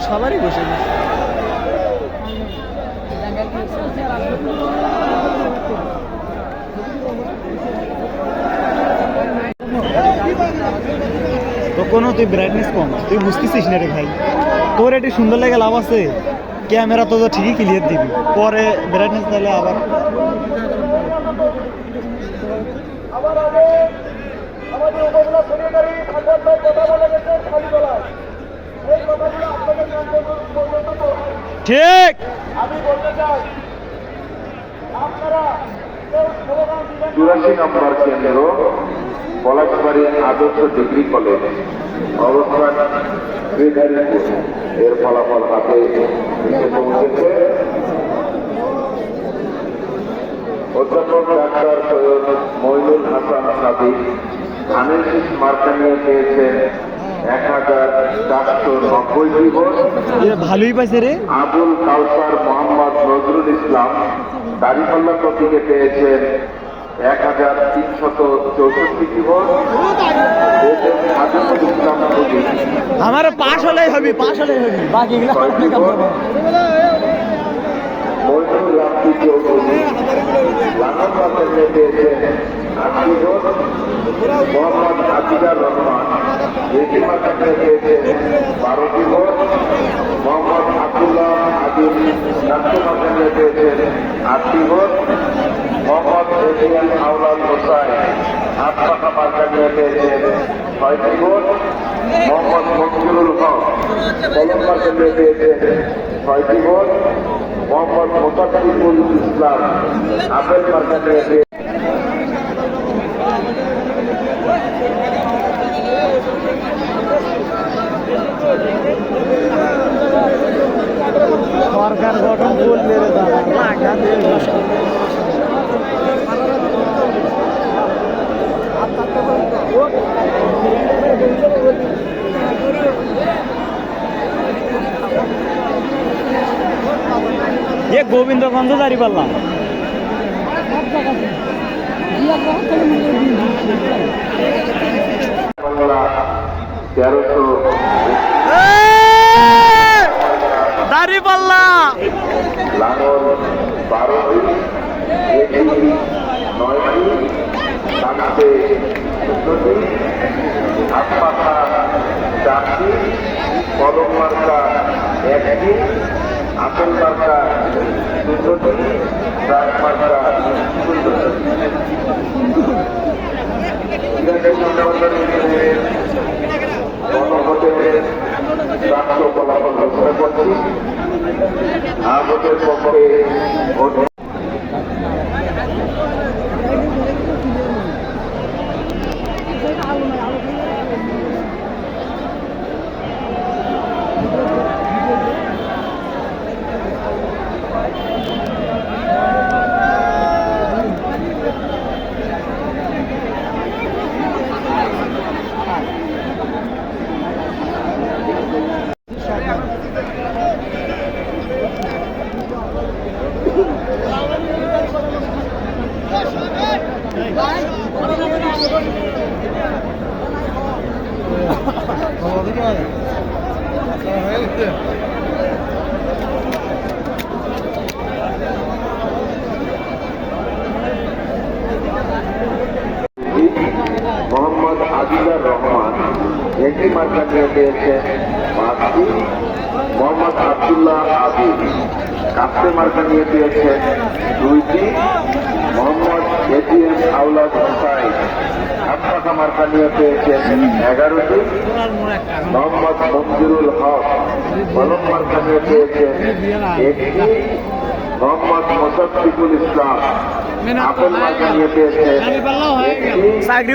সবারই বসে গেছে। তখনও তুই ব্রাইটনেস কম, তুই বুঝতেছিস না রে ভাই। তোর এটি সুন্দর লাগে লাভ আছে, ক্যামেরা তো ঠিকই ক্লিয়ার দিবি, পরে ব্রাইটনেস দিলে আবার ঠিক। চুরাশি নম্বর কেন্দ্র পলাশবাড়ি আদর্শ ডিগ্রি কলেজ অবস্থান এর ফলাফল হাতে এসে পৌঁছেছে। অধ্যাপক ডাক্তার সৈয়দ মইনুল হাসান সাদিক ধানের শীষ মার্কা নিয়ে পেয়েছেন ১,৪৯০ ভোট। ভালোই পাইছে রে। আবুল কাউসার মোহাম্মদ নজরুল ইসলাম দাড়িপাল্লা প্রতীকে পেয়েছেন ১,৩৬৪টি ভোট। আজিমুল ইসলাম আমার পাশ হলেই হবে, পাশ হলেই হবে, বাকি মইনুল রাব্বি চৌধুরী লালন মার্কা পেয়েছেন ৮টি ভোট। মোহাম্মদ আজিজার রহমান এটি মার্কা পেয়েছেন ১২টি ভোট। মোহাম্মদ আব্দুল্লাহ আদিল নাট্য মার্কা পেয়েছেন ৮টি ভোট। মোহাম্মদ এজিএম আউলাদ হোসাইন হাতপাখা মার্কা পেয়েছেন ৬টি ভোট। মোহাম্মদ মঞ্জুরুল হক কলম মার্কা পেয়েছেন ৬টি ভোট। মোহাম্মদ মোসাদ্দিকুল ইসলাম আপেল মার্কা পেয়েছেন সরকার গঠন করলে গোবিন্দগঞ্জ দাঁড়িপাল্লা ১৩০০ দাঁড়িপাল্লা লাঙল ১২টি, এটি ৯টি, কাঁদতে ১৪টি, হাতপাখা ৪টি, কলম মার্কা ১টি, আপেল মার্কা ১৪টি, ট্রাক মার্কা ১৪টি। গণভোটের প্রাপ্ত ফলাফল ঘোষণা করছি। ভোটের পক্ষে ভোট মোহাম্মদ আজিজার রহমান একটি মার্কা নিয়ে পেয়েছেন ৫টি। মোহাম্মদ আব্দুল্লাহ আদিল কাস্তে মার্কা নিয়ে পেয়েছেন ২টি। মোহাম্মদ এজিএম আউলাদ হোসাইন হাতপাখা মার্কা নিয়ে পেয়েছেন ১১টি। মোহাম্মদ মঞ্জুরুল হক কলম মার্কা নিয়ে পেয়েছেন ১টি। মোহাম্মদ মোসাদ্দিকুল ইসলাম আপেল মার্কা নিয়ে পেয়েছেন ১টি।